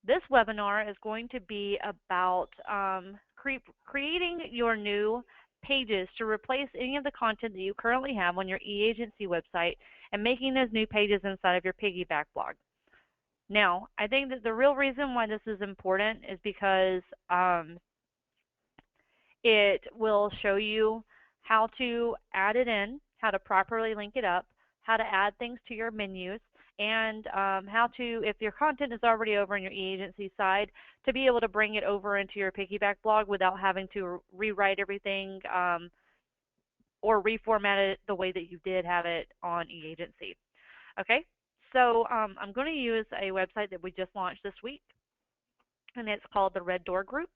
This webinar is going to be about creating your new pages to replace any of the content that you currently have on your eAgentC website and making those new pages inside of your Piggyback blog. Now, I think that the real reason why this is important is because it will show you how to add it in, how to properly link it up, how to add things to your menus, and how to, if your content is already over on your eAgentC side, to be able to bring it over into your Piggyback blog without having to rewrite everything or reformat it the way that you did have it on eAgentC. Okay, so I'm going to use a website that we just launched this week, and it's called the Red Door Group.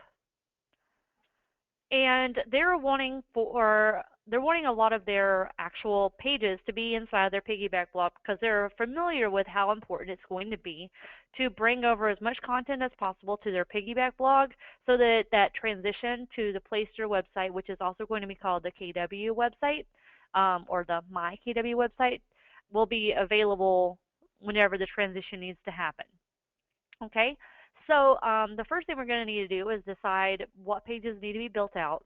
And they're wanting a lot of their actual pages to be inside their Piggyback blog because they're familiar with how important it's going to be to bring over as much content as possible to their Piggyback blog so that that transition to the Playster website, which is also going to be called the KW website or the My KW website, will be available whenever the transition needs to happen. Okay? So the first thing we're going to need to do is decide what pages need to be built out,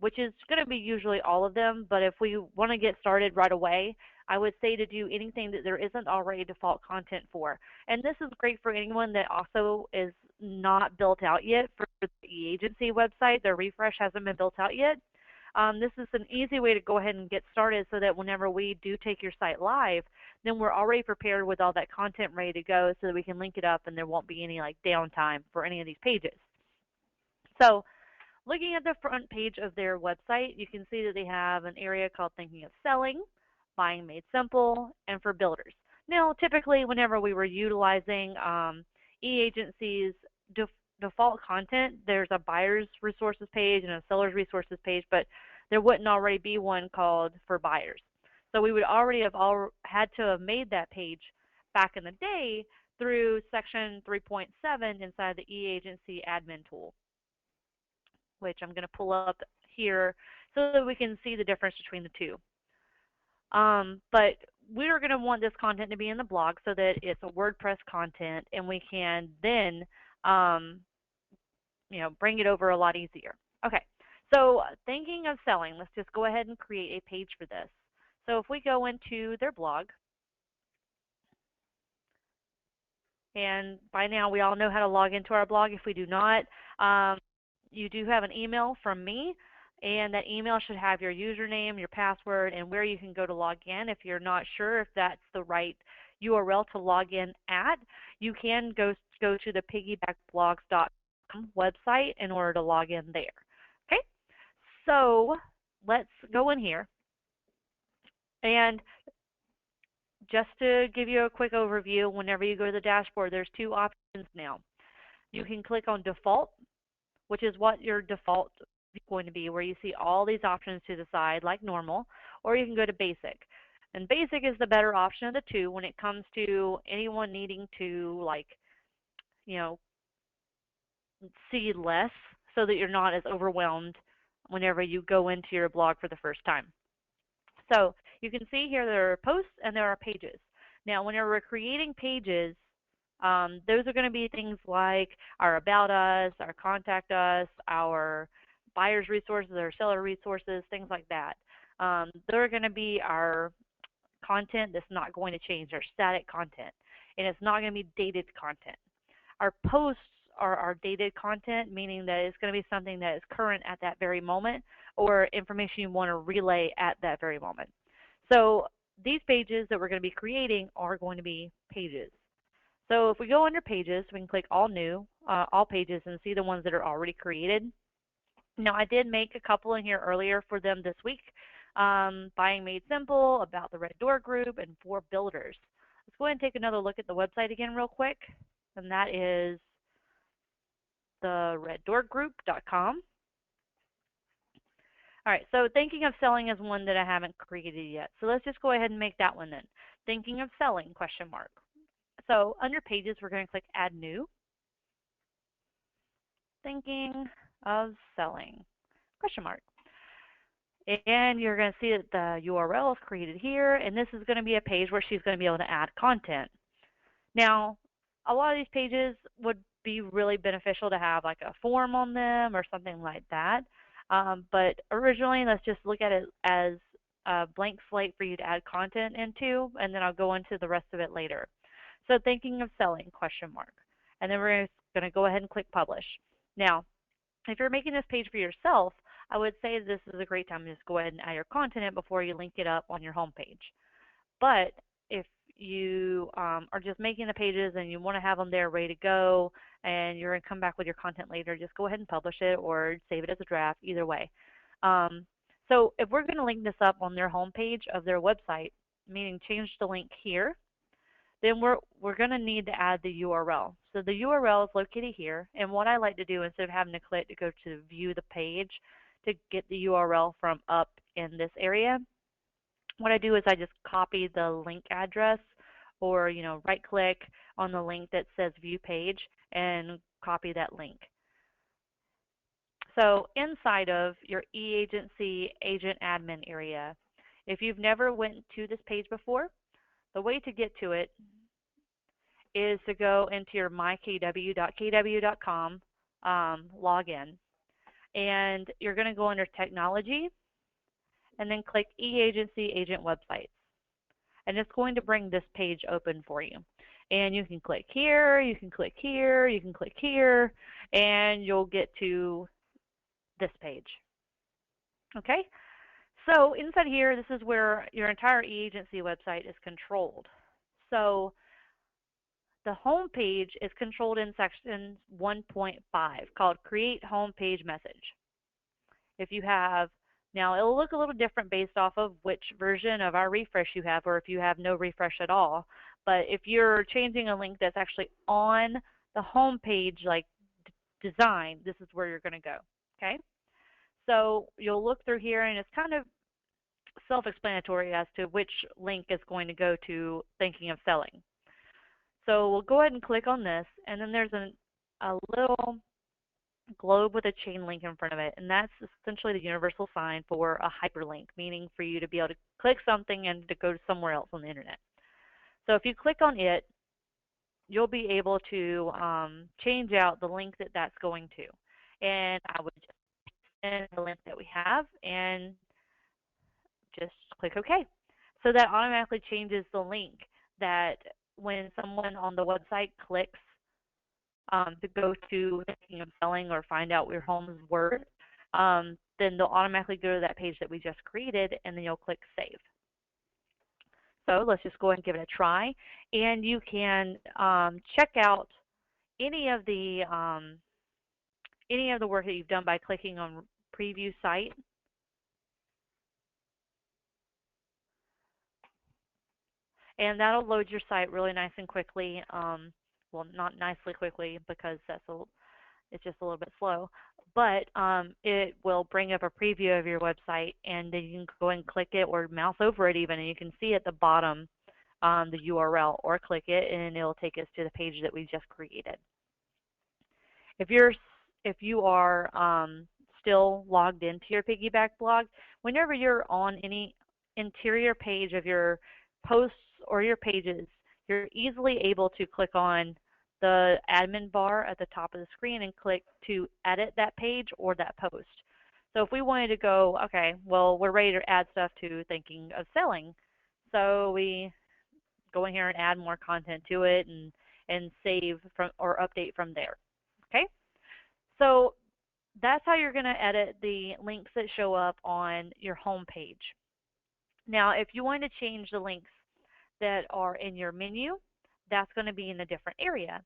which is going to be usually all of them, but if we want to get started right away, I would say to do anything that there isn't already default content for. And this is great for anyone that also is not built out yet for the eAgentC website. Their refresh hasn't been built out yet. This is an easy way to go ahead and get started so that whenever we do take your site live, then we're already prepared with all that content ready to go so that we can link it up and there won't be any like downtime for any of these pages. So looking at the front page of their website, you can see that they have an area called Thinking of Selling, Buying Made Simple, and for Builders. Now, typically, whenever we were utilizing eAgentC's default content, there's a buyer's resources page and a seller's resources page, but there wouldn't already be one called for buyers. So we would already have had to have made that page back in the day through section 3.7 inside the eAgentC admin tool, which I'm going to pull up here so that we can see the difference between the two. But we're going to want this content to be in the blog so that it's a WordPress content and we can then bring it over a lot easier. Okay, so thinking of selling, let's just go ahead and create a page for this. So if we go into their blog, and by now we all know how to log into our blog. If we do not, you do have an email from me, and that email should have your username, your password, and where you can go to log in. If you're not sure if that's the right URL to log in at, you can go to the piggybackblogs.com website in order to log in there. Okay, so let's go in here. And just to give you a quick overview, whenever you go to the dashboard, there's two options now. You can click on Default, which is what your default is going to be, where you see all these options to the side like normal, or you can go to Basic. And Basic is the better option of the two when it comes to anyone needing to, like, see less so that you're not as overwhelmed whenever you go into your blog for the first time. So you can see here there are posts and there are pages. Now, whenever we're creating pages, those are going to be things like our About Us, our Contact Us, our buyer's resources, our seller resources, things like that. They're going to be our content that's not going to change, our static content, and it's not going to be dated content. Our posts are our dated content, meaning that it's going to be something that is current at that very moment or information you want to relay at that very moment. So these pages that we're going to be creating are going to be pages. So if we go under pages, we can click all new, all pages, and see the ones that are already created. Now, I did make a couple in here earlier for them this week. Buying Made Simple, About the Red Door Group, and for Builders. Let's go ahead and take another look at the website again real quick, and that is the reddoorgroup.com. All right, so Thinking of Selling is one that I haven't created yet. So let's just go ahead and make that one then. Thinking of Selling, question mark. So under Pages, we're going to click Add New. Thinking of Selling, question mark. And you're going to see that the URL is created here, and this is going to be a page where she's going to be able to add content. Now, a lot of these pages would be really beneficial to have like a form on them or something like that. But originally, let's just look at it as a blank slate for you to add content into, and then I'll go into the rest of it later. So thinking of selling, question mark. And then we're going to go ahead and click publish. Now, if you're making this page for yourself, I would say this is a great time to just go ahead and add your content in before you link it up on your home page. But if you are just making the pages and you want to have them there ready to go and you're going to come back with your content later, just go ahead and publish it or save it as a draft, either way. So if we're going to link this up on their home page of their website, meaning change the link here, then we're going to need to add the URL. So the URL is located here, and what I like to do instead of having to click to go to view the page to get the URL from up in this area, what I do is I just copy the link address or, right click on the link that says view page and copy that link. So inside of your eAgentC agent admin area, if you've never went to this page before, the way to get to it is to go into your mykw.kw.com login. And you're going to go under technology and then click eAgentC agent websites. And it's going to bring this page open for you. And you can click here, you can click here, you can click here, and you'll get to this page. Okay? So inside here, this is where your entire eAgentC website is controlled. So the home page is controlled in section 1.5 called Create Home Page Message. If you have, now it'll look a little different based off of which version of our refresh you have or if you have no refresh at all. But if you're changing a link that's actually on the home page like design, this is where you're going to go. Okay? So you'll look through here and it's kind of self-explanatory as to which link is going to go to thinking of selling. So we'll go ahead and click on this, and then there's a little globe with a chain link in front of it, and that's essentially the universal sign for a hyperlink, meaning for you to be able to click something and to go to somewhere else on the internet. So if you click on it, you'll be able to change out the link that that's going to. And I would just send the link that we have and just click OK. So that automatically changes the link that when someone on the website clicks to go to thinking of selling or find out your home's worth, then they'll automatically go to that page that we just created, and then you'll click Save. So let's just go ahead and give it a try, and you can check out any of the work that you've done by clicking on Preview Site. And that'll load your site really nice and quickly. Well, not nicely quickly because it's just a little bit slow. But it will bring up a preview of your website, and then you can go and click it or mouse over it even, and you can see at the bottom the URL, or click it, and it'll take us to the page that we just created. If you are still logged into your Piggyback blog, whenever you're on any interior page of your posts or your pages, you're easily able to click on the admin bar at the top of the screen and click to edit that page or that post. So if we wanted to go, okay, well, we're ready to add stuff to thinking of selling, so we go in here and add more content to it and save from or update from there. Okay? So that's how you're going to edit the links that show up on your home page. Now, if you want to change the links that are in your menu, that's going to be in a different area.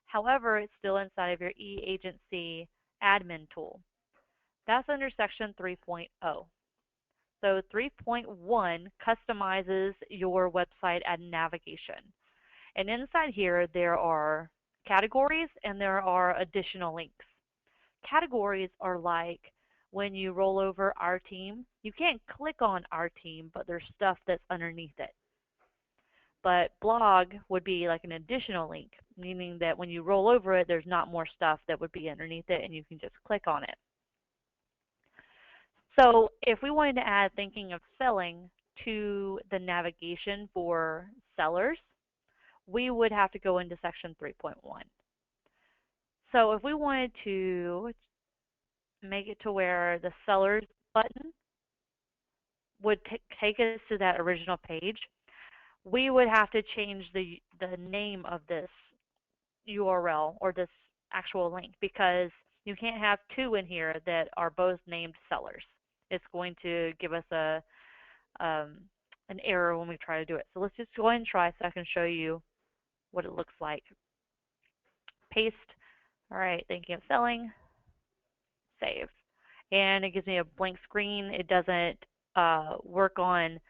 However, it's still inside of your eAgentC admin tool. That's under section 3.0. So 3.1 customizes your website and navigation. And inside here, there are categories and there are additional links. Categories are like when you roll over Our Team, you can't click on Our Team, but there's stuff that's underneath it. But blog would be like an additional link, meaning that when you roll over it, there's not more stuff that would be underneath it, and you can just click on it. So if we wanted to add thinking of selling to the navigation for sellers, we would have to go into section 3.1. So if we wanted to make it to where the sellers button would take us to that original page, we would have to change the name of this URL or this actual link, because you can't have two in here that are both named sellers. It's going to give us um, an error when we try to do it. So let's just go ahead and try so I can show you what it looks like. Paste. All right, thinking of selling. Save. And it gives me a blank screen. It doesn't work on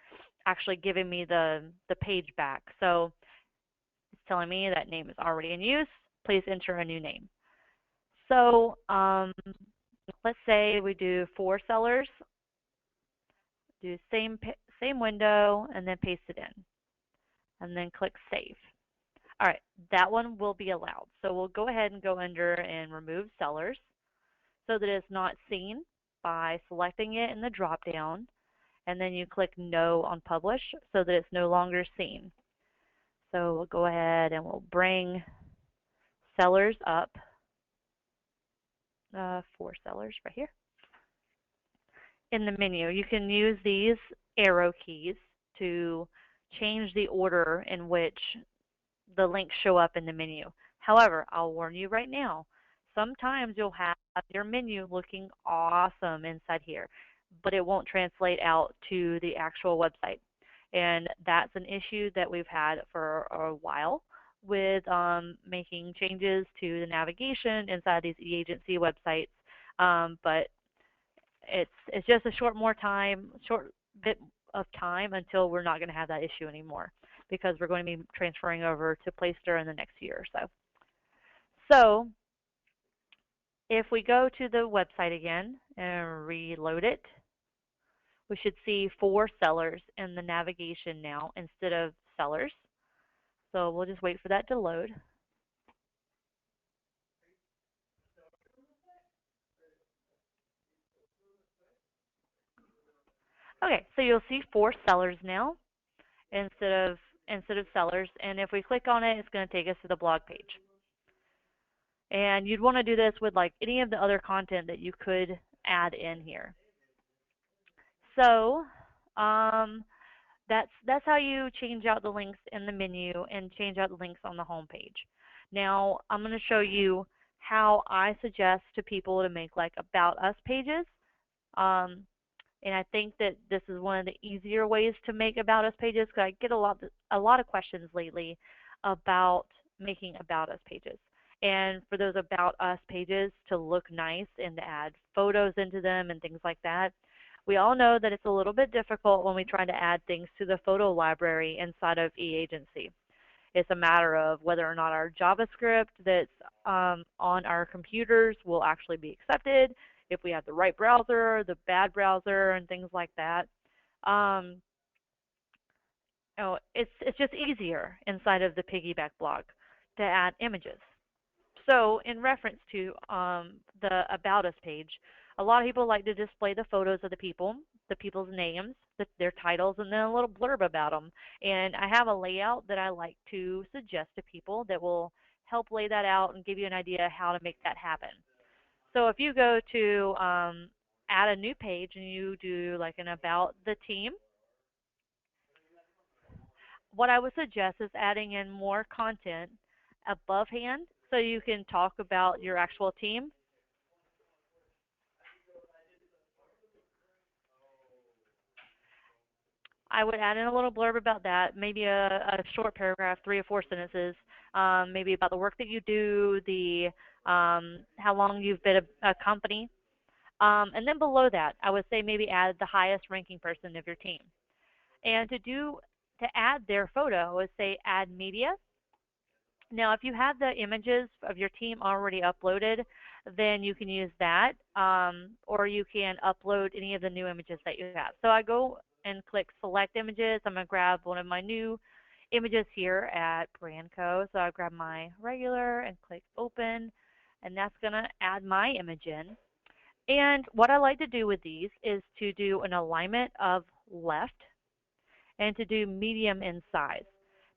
actually giving me the page back. So it's telling me that name is already in use. Please enter a new name. So let's say we do 4 sellers. Do same window and then paste it in. And then click Save. All right, that one will be allowed. So we'll go ahead and go under and remove sellers so that it's not seen by selecting it in the drop down, and then you click No on Publish so that it's no longer seen. So we'll go ahead and we'll bring sellers up, 4 sellers right here. In the menu, you can use these arrow keys to change the order in which the links show up in the menu. However, I'll warn you right now, sometimes you'll have your menu looking awesome inside here, but it won't translate out to the actual website. And that's an issue that we've had for a while with making changes to the navigation inside these eAgentC websites. But it's just a short bit of time until we're not going to have that issue anymore, because we're going to be transferring over to Playster in the next year or so. So if we go to the website again and reload it, we should see 4 sellers in the navigation now instead of sellers. So we'll just wait for that to load. Okay, so you'll see 4 sellers now instead of sellers, and if we click on it, it's going to take us to the blog page. And you'd want to do this with like any of the other content that you could add in here. So that's how you change out the links in the menu and change out the links on the home page. Now I'm going to show you how I suggest to people to make like About Us pages. And I think that this is one of the easier ways to make About Us pages, because I get a lot of questions lately about making About Us pages. And for those About Us pages to look nice and to add photos into them and things like that, we all know that it's a little bit difficult when we try to add things to the photo library inside of eAgentC. It's a matter of whether or not our JavaScript that's on our computers will actually be accepted, if we have the right browser, the bad browser, and things like that. It's just easier inside of the Piggyback blog to add images. So in reference to the About Us page, a lot of people like to display the photos of the people's names, their titles, and then a little blurb about them. And I have a layout that I like to suggest to people that will help lay that out and give you an idea how to make that happen. So if you go to add a new page and you do like an About the Team, what I would suggest is adding in more content above hand so you can talk about your actual team. I would add in a little blurb about that, maybe a short paragraph, 3 or 4 sentences, maybe about the work that you do, the how long you've been a company. And then below that, I would say maybe add the highest ranking person of your team. And to add their photo, I would say add media. Now, if you have the images of your team already uploaded, then you can use that, or you can upload any of the new images that you have. So I go and click Select Images. I'm going to grab one of my new images here at BrandCo. So I grab my regular and click Open, and that's going to add my image in. And what I like to do with these is to do an alignment of left and to do medium in size.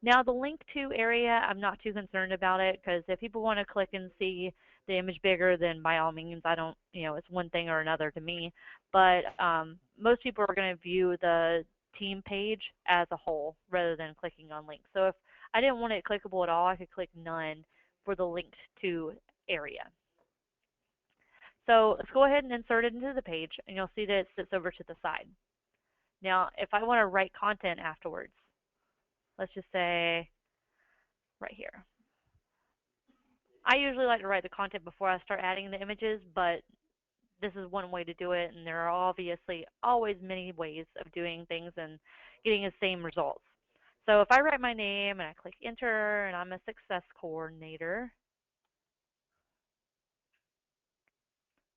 Now the link to area, I'm not too concerned about it, because if people want to click and see the image bigger, then by all means, I don't, it's one thing or another to me. But most people are going to view the team page as a whole rather than clicking on links. So if I didn't want it clickable at all, I could click none for the linked to area. So let's go ahead and insert it into the page, and you'll see that it sits over to the side. Now, if I want to write content afterwards, let's just say right here. I usually like to write the content before I start adding the images, but this is one way to do it, and there are obviously always many ways of doing things and getting the same results. So if I write my name and I click enter, and I'm a success coordinator,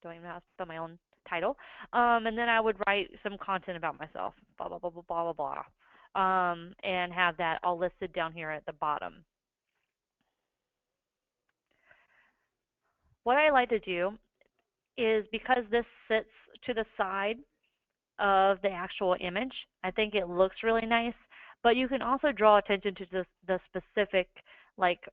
don't even know how to spell my own title, and then I would write some content about myself, blah, blah, blah, blah, blah, blah, blah, and have that all listed down here at the bottom. What I like to do is, because this sits to the side of the actual image, I think it looks really nice, but you can also draw attention to the specific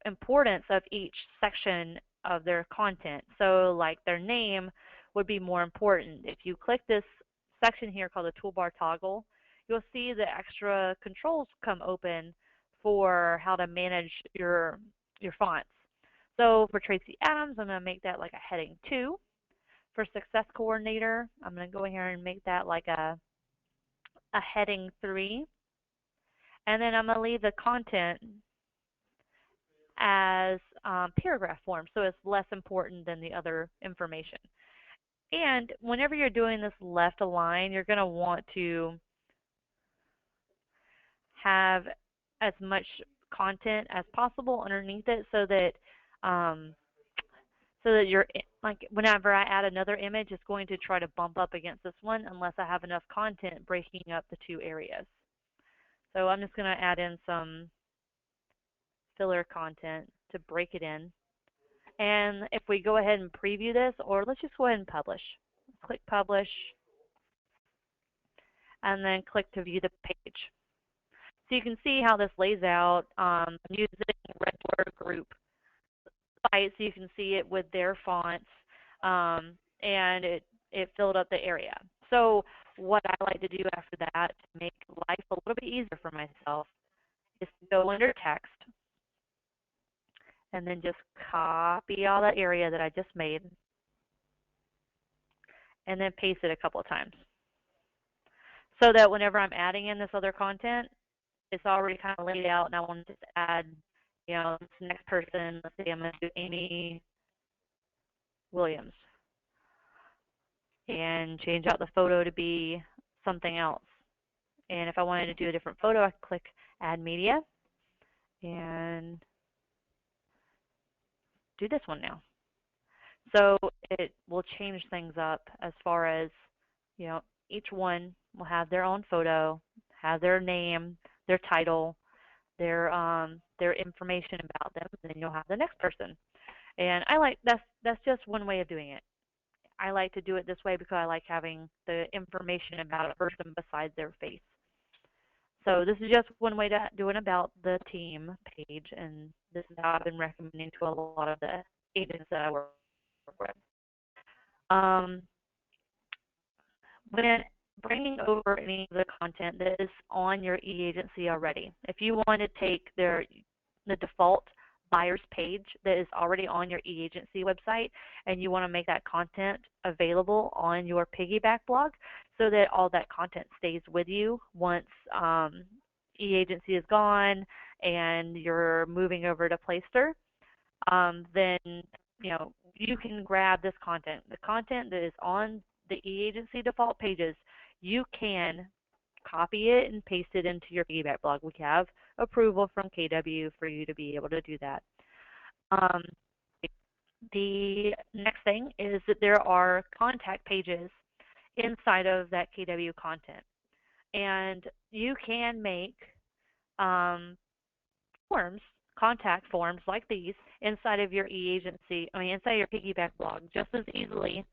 importance of each section of their content. So like their name would be more important. If you click this section here called the toolbar toggle, you'll see the extra controls come open for how to manage your fonts. So for Tracy Adams, I'm going to make that like a heading 2. For success coordinator, I'm going to go here and make that like a heading 3. And then I'm going to leave the content as paragraph form, so it's less important than the other information. And whenever you're doing this left align, you're going to want to have as much content as possible underneath it, so that you're, like, whenever I add another image, it's going to try to bump up against this one unless I have enough content breaking up the two areas. So I'm just going to add in some filler content to break it in. And if we go ahead and preview this, or let's just go ahead and publish. Click publish, and then click to view the page. So you can see how this lays out. I'm using Red Dwarf Group site, so you can see it with their fonts, and it filled up the area. So what I like to do after that to make life a little bit easier for myself is to go under text and then just copy all that area that I just made and then paste it a couple of times, so that whenever I'm adding in this other content, it's already kind of laid out, and I want to just add, this next person. Let's say I'm going to do Amy Williams and change out the photo to be something else. And if I wanted to do a different photo, I click Add Media and do this one now. So it will change things up as far as, each one will have their own photo, have their name, their title, their information about them, and then you'll have the next person. And that's just one way of doing it. I like to do it this way because I like having the information about a person besides their face. So this is just one way to do it about the team page, and this is how I've been recommending to a lot of the agents that I work with. When bringing over any of the content that is on your eAgentC already, if you want to take the default buyer's page that is already on your eAgentC website, and you want to make that content available on your Piggyback blog so that all that content stays with you once eAgentC is gone and you're moving over to Playster, then you can grab this content. The content that is on the eAgentC default pages, you can copy it and paste it into your Piggyback blog. We have approval from KW for you to be able to do that. The next thing is that there are contact pages inside of that KW content. And you can make contact forms like these inside of your eAgentC, inside your Piggyback blog just as easily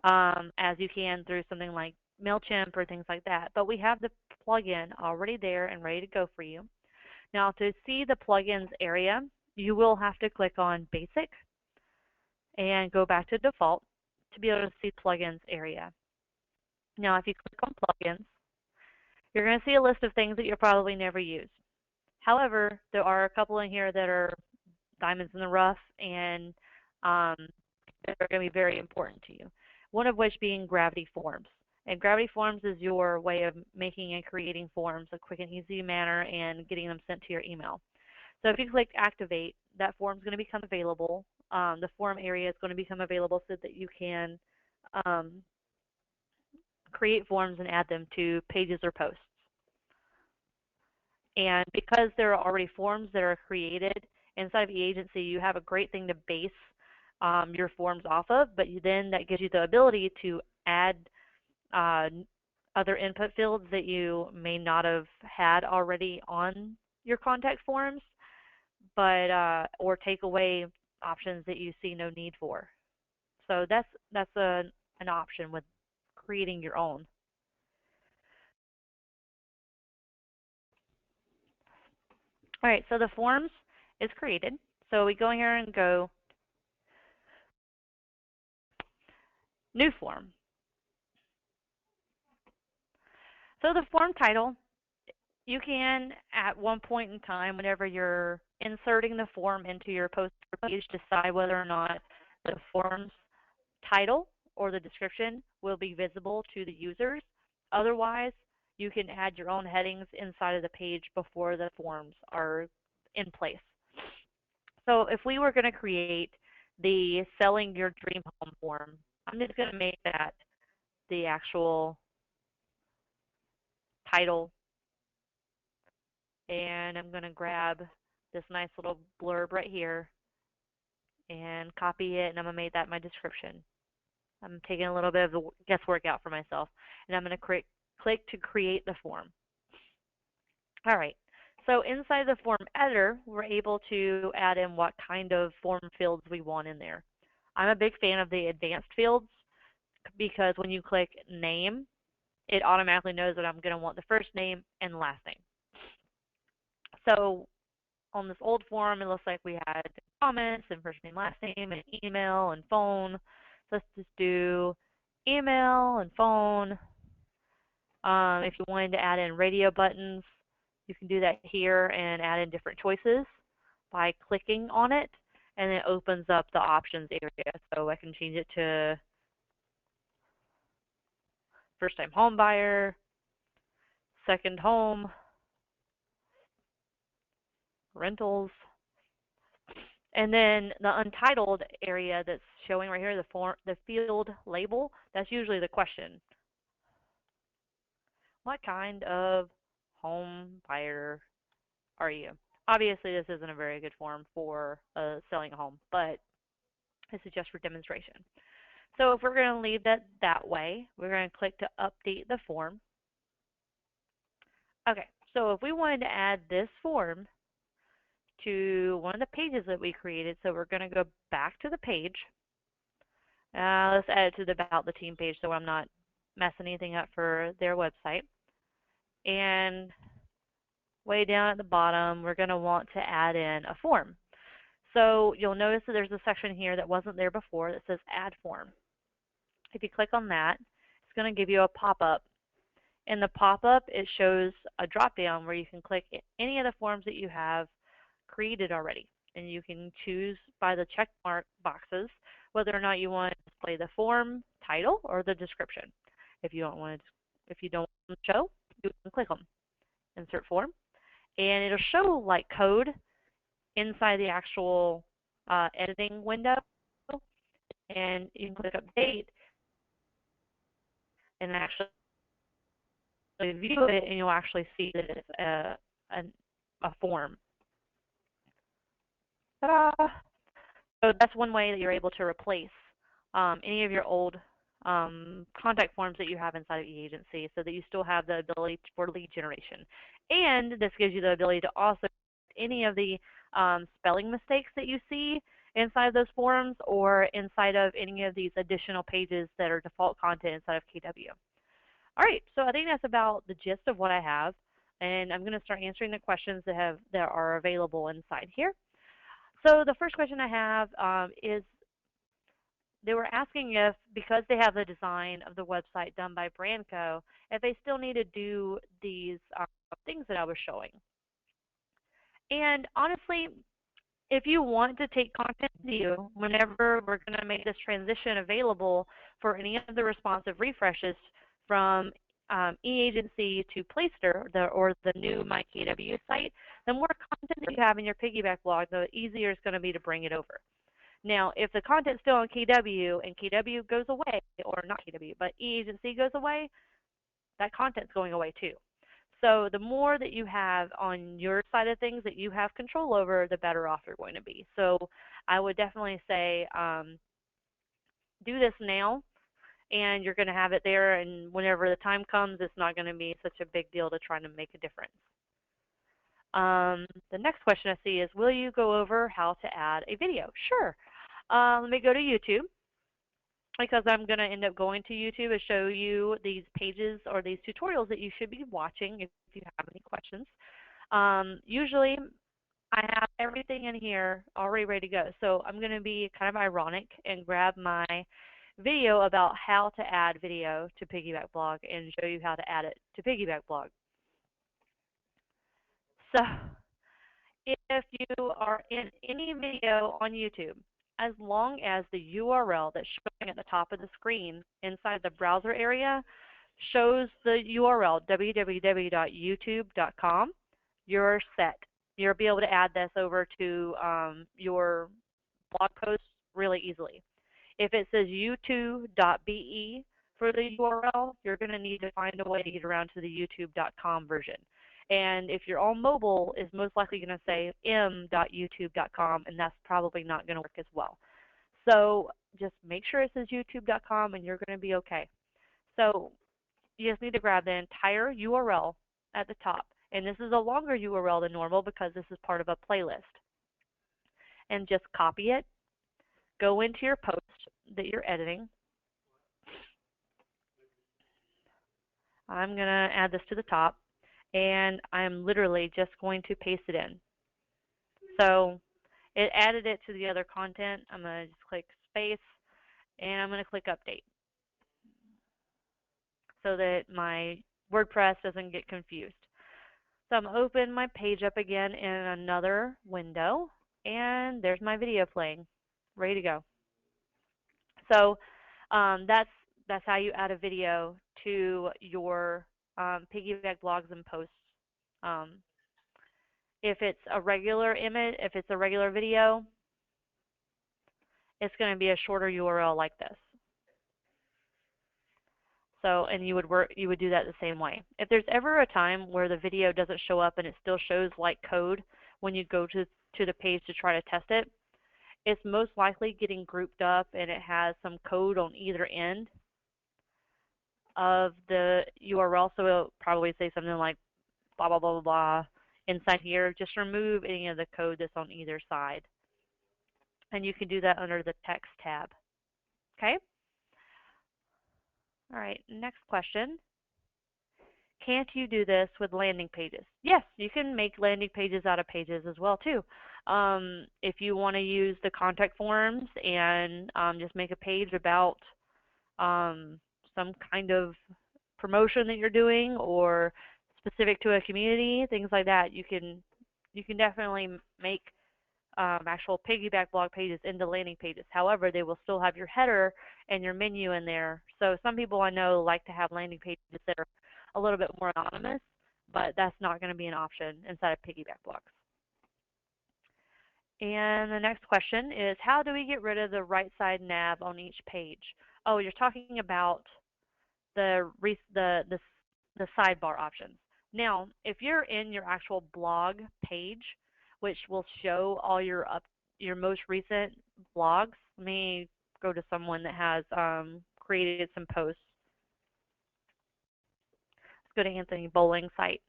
as you can through something like MailChimp or things like that. But we have the plugin already there and ready to go for you. Now, to see the plugins area, you will have to click on Basic, and go back to default to be able to see plugins area. Now, if you click on plugins, you're going to see a list of things that you'll probably never use. However, there are a couple in here that are diamonds in the rough and um, that are going to be very important to you. One of which being Gravity Forms. And Gravity Forms is your way of making and creating forms in a quick and easy manner and getting them sent to your email. So if you click Activate, that form is going to become available. The form area is going to become available so that you can um, create forms and add them to pages or posts. And because there are already forms that are created inside of eAgentC, you have a great thing to base your forms off of, but then that gives you the ability to add other input fields that you may not have had already on your contact forms, but or take away options that you see no need for. So that's an option with creating your own. All right, so the forms is created. So we go in here and go New Form. So the form title, you can, at one point in time, whenever you're inserting the form into your post page, decide whether or not the form's title or the description will be visible to the users. Otherwise, you can add your own headings inside of the page before the forms are in place. So if we were going to create the Selling Your Dream Home form, I'm just going to make that the actual title, and I'm going to grab this nice little blurb right here and copy it, and I'm going to make that my description. I'm taking a little bit of the guesswork out for myself, and I'm going to click to create the form. All right, so inside the form editor, we're able to add in what kind of form fields we want in there. I'm a big fan of the advanced fields because when you click name, it automatically knows that I'm going to want the first name and last name. So on this old form, it looks like we had comments and first name, last name, and email and phone. So let's just do email and phone. If you wanted to add in radio buttons, you can do that here and add in different choices by clicking on it, and it opens up the options area. So I can change it to first time home buyer, second home, rentals. And then the untitled area that's showing right here, the field label, that's usually the question. What kind of home buyer are you? Obviously, this isn't a very good form for selling a home, but this is just for demonstration. So if we're going to leave that way, we're going to click to update the form. Okay, so if we wanted to add this form to one of the pages that we created, so we're going to go back to the page. Let's add it to the About the Team page so I'm not messing anything up for their website. And way down at the bottom, we're going to want to add in a form. So you'll notice that there's a section here that wasn't there before that says Add Form. If you click on that, it's going to give you a pop-up. In the pop-up, it shows a drop-down where you can click any of the forms that you have created already. And you can choose by the check mark boxes whether or not you want to display the form title or the description. If you don't want to show, you can click on Insert Form, and it'll show like code inside the actual editing window, and you can click Update and actually view it, and you'll actually see that it's a form. Ta-da! So that's one way that you're able to replace any of your old contact forms that you have inside of eAgentC so that you still have the ability for lead generation. And this gives you the ability to also any of the spelling mistakes that you see inside of those forms or inside of any of these additional pages that are default content inside of KW. All right, so I think that's about the gist of what I have, and I'm going to start answering the questions that are available inside here. So the first question I have is they were asking if, because they have the design of the website done by BrandCo, if they still need to do these things that I was showing. And honestly, if you want to take content with you, whenever we're going to make this transition available for any of the responsive refreshes from eAgentC to Playster, or the new MyKW site, the more content that you have in your Piggyback blog, the easier it's going to be to bring it over. Now, if the content's still on KW and KW goes away, or not KW, but eAgentC goes away, that content's going away too. So the more that you have on your side of things that you have control over, the better off you're going to be. So I would definitely say do this now, and you're going to have it there, and whenever the time comes, it's not going to be such a big deal to try to make a difference. The next question I see is, will you go over how to add a video? Sure. Let me go to YouTube, because I'm going to end up going to YouTube and show you these pages or these tutorials that you should be watching if you have any questions. Usually I have everything in here already ready to go. So I'm going to be kind of ironic and grab my video about how to add video to Piggyback blog and show you how to add it to Piggyback blog. So if you are in any video on YouTube, as long as the URL that's showing at the top of the screen inside the browser area shows the URL www.youtube.com, you're set. You'll be able to add this over to your blog post really easily. If it says youtube.be for the URL, you're going to need to find a way to get around to the youtube.com version. And if you're on mobile, it's most likely going to say m.youtube.com, and that's probably not going to work as well. So just make sure it says youtube.com, and you're going to be okay. So you just need to grab the entire URL at the top. And this is a longer URL than normal because this is part of a playlist. And just copy it, go into your post that you're editing. I'm going to add this to the top, and I'm literally just going to paste it in. So it added it to the other content. I'm going to just click space, and I'm going to click update so that my WordPress doesn't get confused. So I'm going to open my page up again in another window, and there's my video playing, ready to go. So that's how you add a video to your Piggyback blogs and posts. If it's a regular image, if it's a regular video, it's going to be a shorter URL like this. So, and you would do that the same way. If there's ever a time where the video doesn't show up and it still shows like code when you go to the page to try to test it, it's most likely getting grouped up and it has some code on either end of the URL. So it'll probably say something like blah, blah, blah, blah, blah. Inside here, just remove any of the code that's on either side. And you can do that under the text tab. Okay? All right, next question. Can't you do this with landing pages? Yes, you can make landing pages out of pages as well too. If you want to use the contact forms and just make a page about some kind of promotion that you're doing or specific to a community, things like that, you can definitely make actual Piggyback blog pages into landing pages. However, they will still have your header and your menu in there. So some people I know like to have landing pages that are a little bit more anonymous, but that's not going to be an option inside of Piggyback blogs. And the next question is, how do we get rid of the right side nav on each page? Oh, you're talking about the sidebar options. Now, if you're in your actual blog page, which will show all your most recent blogs, let me go to someone that has created some posts. Let's go to Anthony Bowling's site.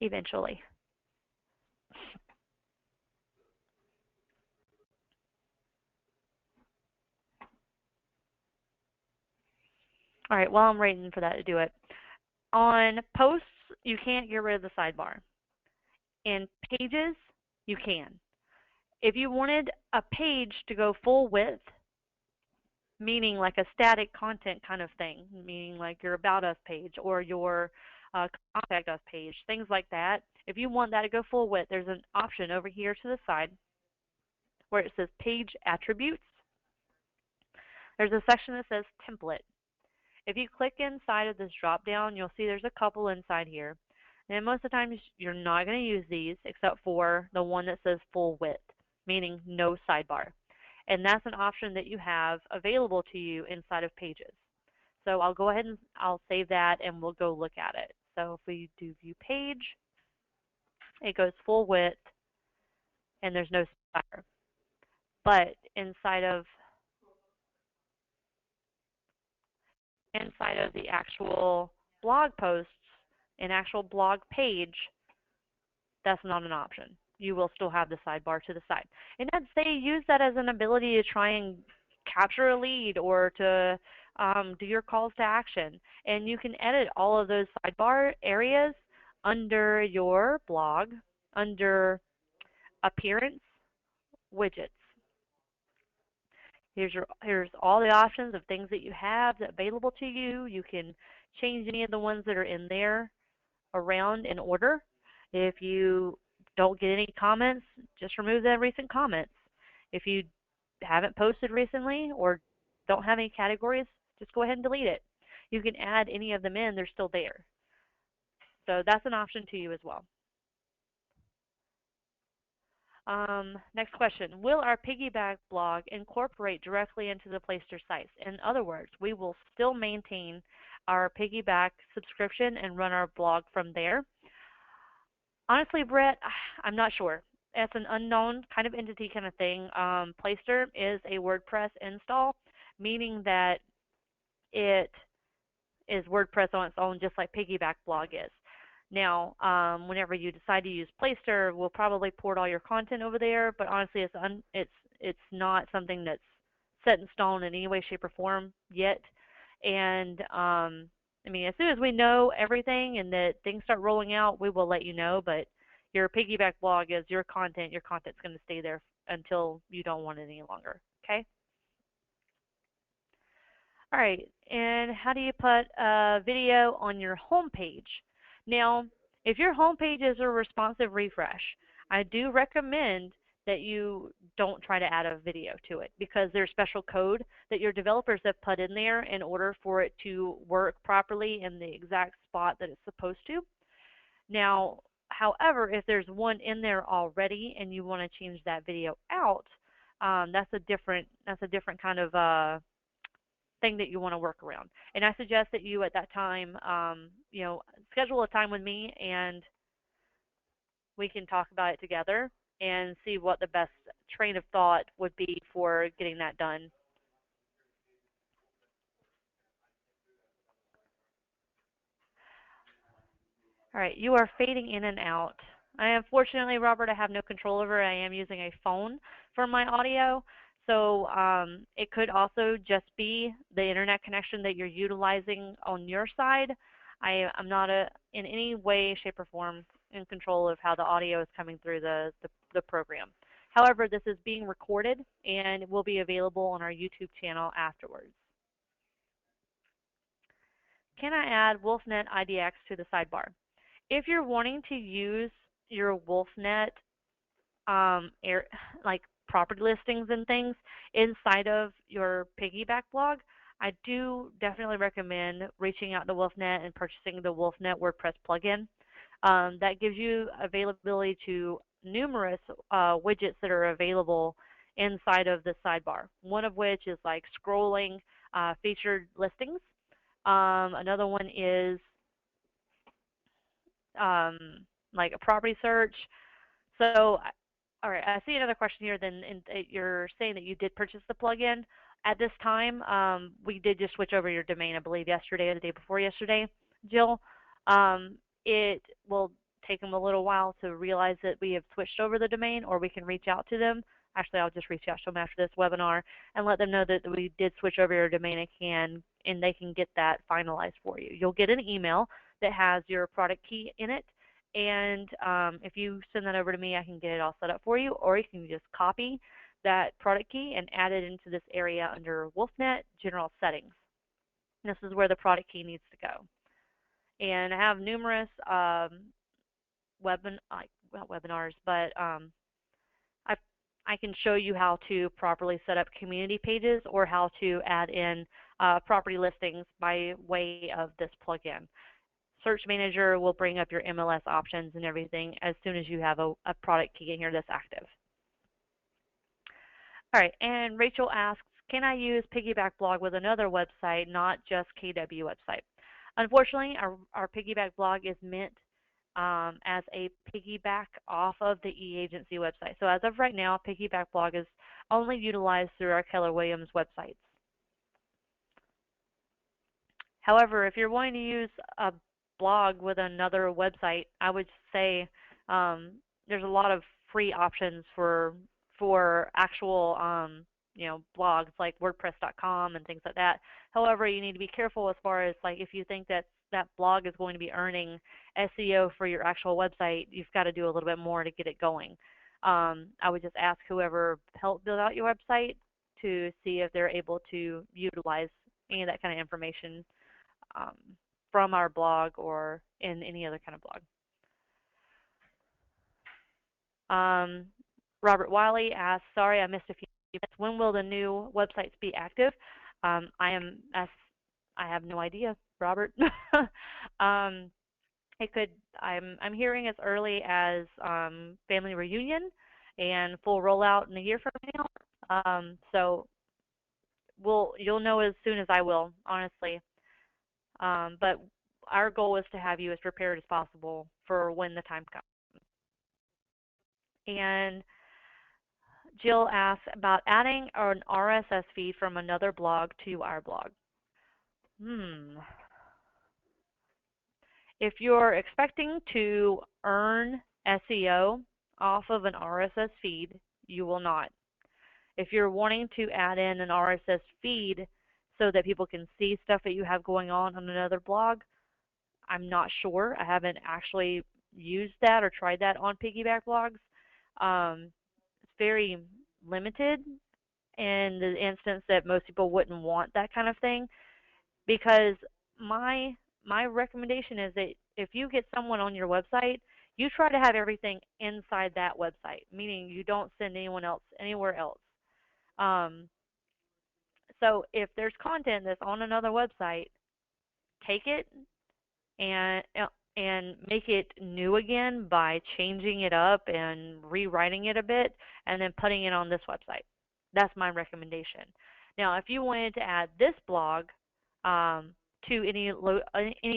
Eventually. All right, while I'm waiting for that to do it. On posts, you can't get rid of the sidebar. In pages, you can. If you wanted a page to go full width, meaning like a static content kind of thing, meaning like your About Us page or your Contact Us page, things like that. If you want that to go full width, there's an option over here to the side where it says Page Attributes. There's a section that says Template. If you click inside of this drop down, you'll see there's a couple inside here. And most of the time, you're not going to use these except for the one that says full width, meaning no sidebar. And that's an option that you have available to you inside of Pages. So I'll go ahead and I'll save that and we'll go look at it. So if we do View Page, it goes full width and there's no sidebar. But inside of the actual blog posts, an actual blog page, that's not an option. You will still have the sidebar to the side. And I'd say use that as an ability to try and capture a lead or to do your calls to action. And you can edit all of those sidebar areas under your blog, under Appearance, Widgets. Here's all the options of things that you have available to you. You can change any of the ones that are in there around in order. If you don't get any comments, just remove the recent comments. If you haven't posted recently or don't have any categories, just go ahead and delete it. You can add any of them in, they're still there. So that's an option to you as well. Next question. Will our Piggyback blog incorporate directly into the Playster sites? In other words, we will still maintain our Piggyback subscription and run our blog from there. Honestly, Brett, I'm not sure. It's an unknown kind of entity kind of thing. Playster is a WordPress install, meaning that it is WordPress on its own, just like Piggyback blog is. Now, whenever you decide to use Playster, we'll probably port all your content over there. But honestly, it's not something that's set in stone in any way, shape, or form yet. And I mean, as soon as we know everything and that things start rolling out, we will let you know. But your Piggyback blog is your content. Your content's going to stay there until you don't want it any longer. Okay. All right, and how do you put a video on your home page? Now, if your home page is a responsive refresh, I do recommend that you don't try to add a video to it because there's special code that your developers have put in there in order for it to work properly in the exact spot that it's supposed to. Now, however, if there's one in there already and you want to change that video out, that's a different kind of thing that you want to work around. And I suggest that you at that time, schedule a time with me and we can talk about it together and see what the best train of thought would be for getting that done. All right, you are fading in and out. Unfortunately, Robert, I have no control over it. I am using a phone for my audio. So it could also just be the internet connection that you're utilizing on your side. I'm not in any way, shape, or form in control of how the audio is coming through the program. However, this is being recorded and will be available on our YouTube channel afterwards. Can I add WolfNet IDX to the sidebar? If you're wanting to use your WolfNet like property listings and things inside of your Piggyback blog, I do definitely recommend reaching out to WolfNet and purchasing the WolfNet WordPress plugin. That gives you availability to numerous widgets that are available inside of the sidebar. One of which is like scrolling featured listings. Another one is like a property search. So, all right, I see another question here. Then you're saying that you did purchase the plugin. At this time, we did just switch over your domain, I believe, yesterday or the day before yesterday, Jill. It will take them a little while to realize that we have switched over the domain, or we can reach out to them. Actually, I'll just reach out to them after this webinar and let them know that we did switch over your domain and they can get that finalized for you. You'll get an email that has your product key in it And if you send that over to me, I can get it all set up for you, or you can just copy that product key and add it into this area under WolfNet General Settings. This is where the product key needs to go. And I have numerous not webinars, but I I can show you how to properly set up community pages or how to add in property listings by way of this plugin. Search Manager will bring up your MLS options and everything as soon as you have a product key in here that's active. All right, and Rachel asks, can I use Piggyback blog with another website, not just KW website? Unfortunately, our Piggyback blog is meant as a piggyback off of the eAgentC website. So as of right now, Piggyback blog is only utilized through our Keller Williams websites. However, if you're wanting to use a blog with another website, I would say there's a lot of free options for actual blogs like WordPress.com and things like that. However, you need to be careful as far as like if you think that that blog is going to be earning SEO for your actual website, you've got to do a little bit more to get it going. I would just ask whoever helped build out your website to see if they're able to utilize any of that kind of information from our blog or in any other kind of blog. Robert Wiley asks, sorry I missed a few minutes. When will the new websites be active? I have no idea, Robert. It could. I'm hearing as early as family reunion and full rollout in a year from now. So you'll know as soon as I will, honestly. But our goal is to have you as prepared as possible for when the time comes. And Jill asks about adding an RSS feed from another blog to our blog. If you're expecting to earn SEO off of an RSS feed, you will not. If you're wanting to add in an RSS feed so that people can see stuff that you have going on another blog, I'm not sure. I haven't actually used that or tried that on Piggyback blogs. It's very limited in the instance that most people wouldn't want that kind of thing, because my recommendation is that if you get someone on your website, you try to have everything inside that website, meaning you don't send anyone else anywhere else. So if there's content that's on another website, take it and make it new again by changing it up and rewriting it a bit and then putting it on this website. That's my recommendation. Now, if you wanted to add this blog to any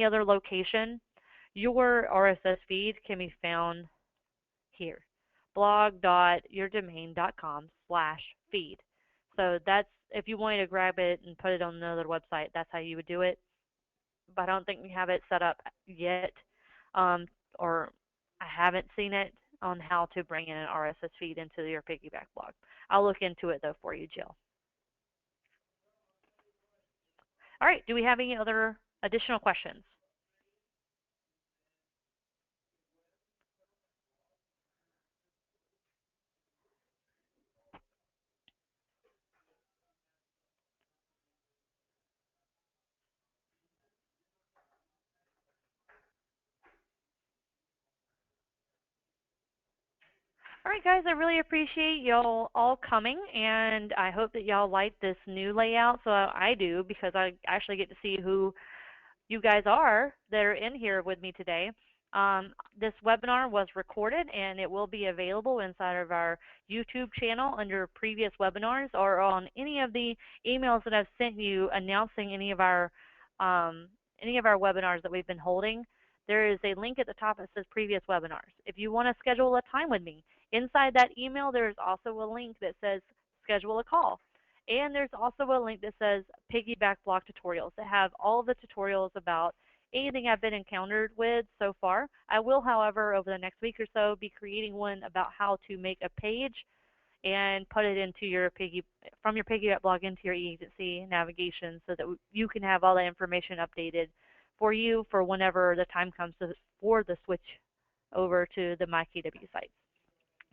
other location, your RSS feed can be found here, blog.yourdomain.com/feed. So that's, if you wanted to grab it and put it on another website, that's how you would do it. But I don't think we have it set up yet, or I haven't seen it on how to bring in an RSS feed into your Piggyback blog. I'll look into it though for you, Jill. All right, do we have any other additional questions? All right, guys, I really appreciate y'all all coming, and I hope that y'all like this new layout. So I do, because I actually get to see who you guys are that are in here with me today. This webinar was recorded, and it will be available inside of our YouTube channel under previous webinars or on any of the emails that I've sent you announcing any of our webinars that we've been holding. There is a link at the top that says previous webinars. If you want to schedule a time with me, inside that email there is also a link that says schedule a call. And there's also a link that says Piggyback blog tutorials that have all of the tutorials about anything I've been encountered with so far. I will, however, over the next week or so, be creating one about how to make a page and put it into your from your Piggyback blog into your eAgentC navigation, so that you can have all that information updated for you for whenever the time comes for the switch over to the MyKW site.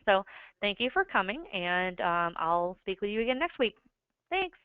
So thank you for coming, and I'll speak with you again next week. Thanks.